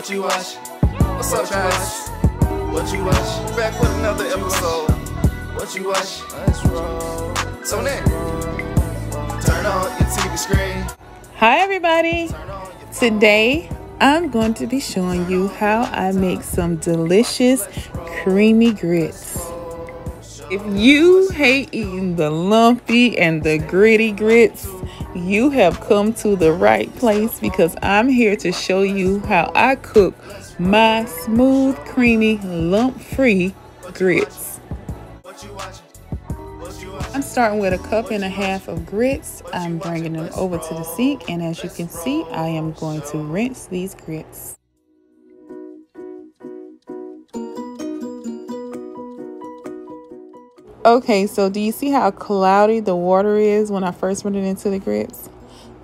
What you watch? What's up, guys? What you watch? Back with another episode. What you watch? Let's roll. Tune in. Turn on your TV screen. Hi everybody. Today I'm going to be showing you how I make some delicious creamy grits. If you hate eating the lumpy and the gritty grits, you have come to the right place, because I'm here to show you how I cook my smooth, creamy, lump-free grits. I'm starting with 1.5 cups of grits. I'm bringing them over to the sink, and as you can see, I am going to rinse these grits. Okay, so do you see how cloudy the water is when I first run it into the grits?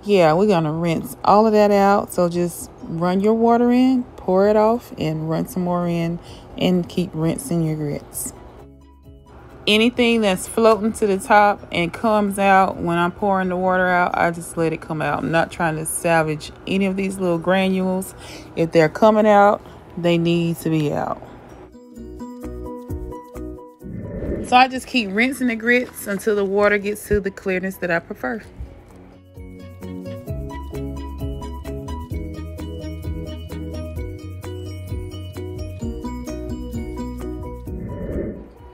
Yeah, we're going to rinse all of that out. So just run your water in, pour it off, and run some more in, and keep rinsing your grits. Anything that's floating to the top and comes out when I'm pouring the water out, I just let it come out. I'm not trying to salvage any of these little granules. If they're coming out, they need to be out. So I just keep rinsing the grits until the water gets to the clearness that I prefer.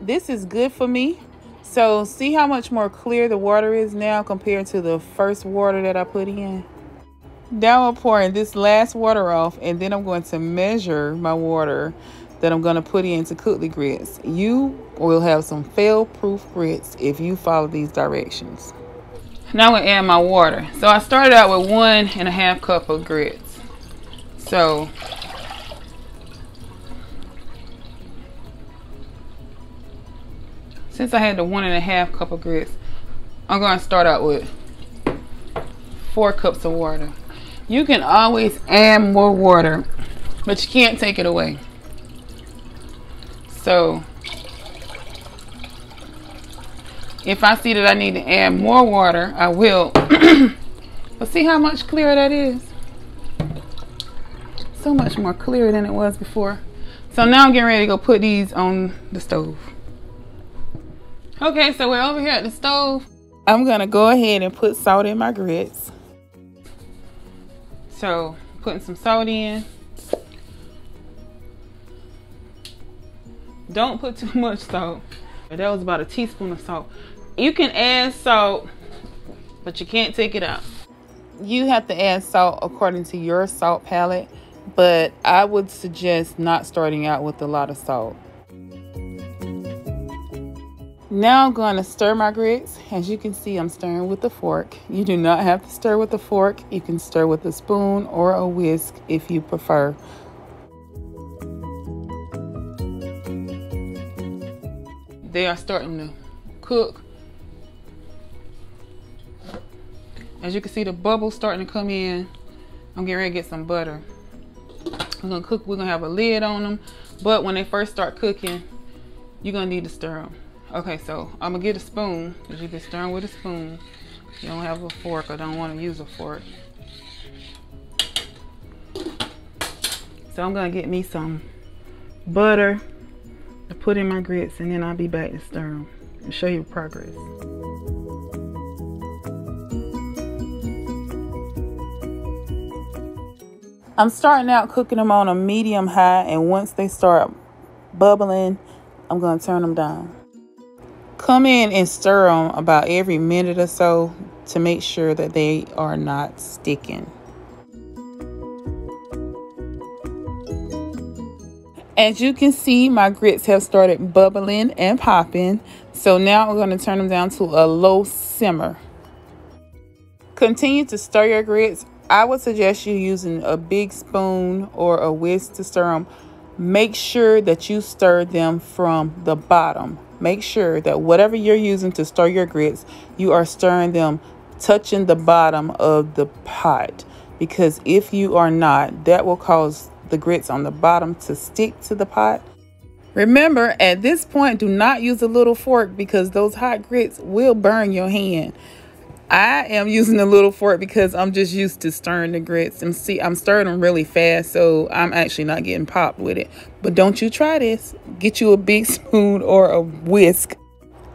This is good for me. So see how much more clear the water is now compared to the first water that I put in? Now I'm pouring this last water off, and then I'm going to measure my water that I'm going to put in to cook the grits. You will have some fail-proof grits if you follow these directions. Now I'm going to add my water. So I started out with 1.5 cups of grits. So since I had the 1.5 cups of grits, I'm going to start out with 4 cups of water. You can always add more water, but you can't take it away. So if I see that I need to add more water, I will. But see how much clearer that is? So much more clearer than it was before. So now I'm getting ready to go put these on the stove. Okay, so we're over here at the stove. I'm gonna go ahead and put salt in my grits. So putting some salt in. Don't put too much salt. That was about a teaspoon of salt. You can add salt, but you can't take it out. You have to add salt according to your salt palette, but I would suggest not starting out with a lot of salt. Now I'm going to stir my grits. As you can see, I'm stirring with a fork. You do not have to stir with a fork. You can stir with a spoon or a whisk if you prefer. They are starting to cook. As you can see, the bubbles starting to come in. I'm getting ready to get some butter. We're gonna cook. We're gonna have a lid on them, but when they first start cooking, you're gonna need to stir them. Okay, so I'm gonna get a spoon, because you can stir them with a spoon. You don't have a fork or don't want to use a fork. So I'm gonna get me some butter to put in my grits, and then I'll be back to stir them and show you progress. I'm starting out cooking them on a medium high, and once they start bubbling, I'm going to turn them down. Come in and stir them about every minute or so to make sure that they are not sticking. As you can see, my grits have started bubbling and popping. So now we're going to turn them down to a low simmer. Continue to stir your grits. I would suggest you using a big spoon or a whisk to stir them. Make sure that you stir them from the bottom. Make sure that whatever you're using to stir your grits, you are stirring them touching the bottom of the pot. Because if you are not, that will cause the grits on the bottom to stick to the pot. Remember, at this point, do not use a little fork, because those hot grits will burn your hand. I am using a little fork because I'm just used to stirring the grits. And see, I'm stirring them really fast, so I'm actually not getting popped with it. But don't you try this. Get you a big spoon or a whisk.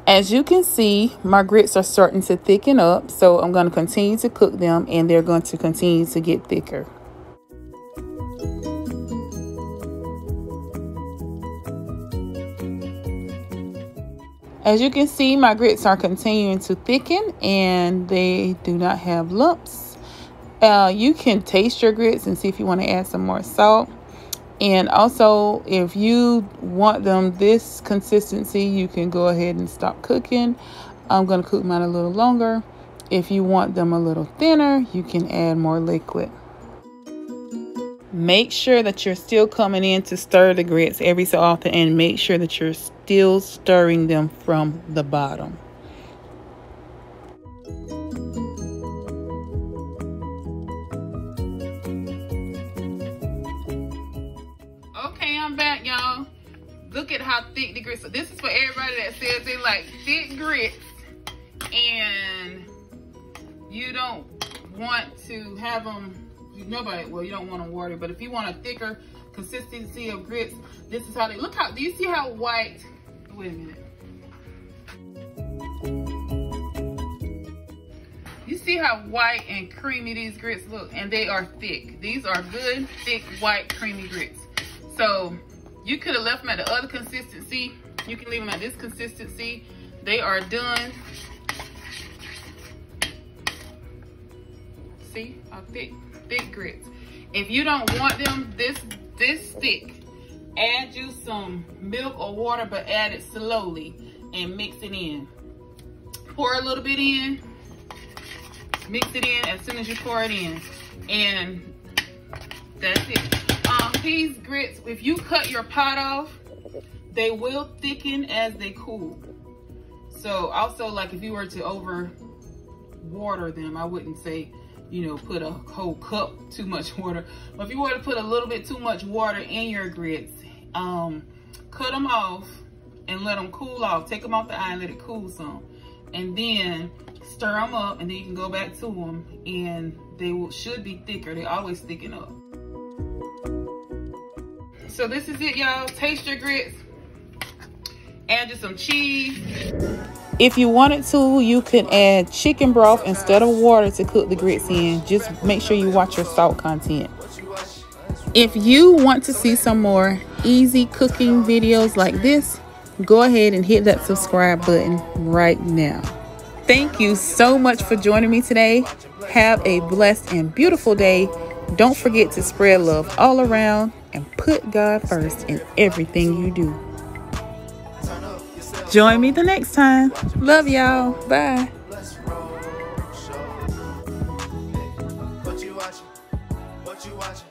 As you can see, my grits are starting to thicken up, so I'm going to continue to cook them, and they're going to continue to get thicker. As you can see, my grits are continuing to thicken and they do not have lumps. You can taste your grits and see if you want to add some more salt. And also, if you want them this consistency, you can go ahead and stop cooking. I'm going to cook mine a little longer. If you want them a little thinner, you can add more liquid. Make sure that you're still coming in to stir the grits every so often, and make sure that you're still stirring them from the bottom. Okay, I'm back, y'all. Look at how thick the grits are. This is for everybody that says they like thick grits and you don't want to have them. Nobody, well, you don't want them watery, but if you want a thicker consistency of grits, this is how they look. Do you see how white? Wait a minute. You see how white and creamy these grits look, and they are thick. These are good, thick, white, creamy grits. So you could have left them at the other consistency. You can leave them at this consistency. They are done. See how thick grits. If you don't want them this thick, add you some milk or water, but add it slowly and mix it in. Pour a little bit in, mix it in as soon as you pour it in, and that's it. These grits, if you cut your pot off, they will thicken as they cool. So also, like if you were to over water them, I wouldn't say, you know, put a whole cup too much water. But if you were to put a little bit too much water in your grits, cut them off and let them cool off. Take them off the eye and let it cool some. And then stir them up, and then you can go back to them, and they should be thicker. They always thicken up. So this is it, y'all. Taste your grits. Add just some cheese. If you wanted to, you could add chicken broth instead of water to cook the grits in. Just make sure you watch your salt content. If you want to see some more easy cooking videos like this, go ahead and hit that subscribe button right now. Thank you so much for joining me today. Have a blessed and beautiful day. Don't forget to spread love all around and put God first in everything you do. Join me the next time. Love y'all. Bye. What you watching?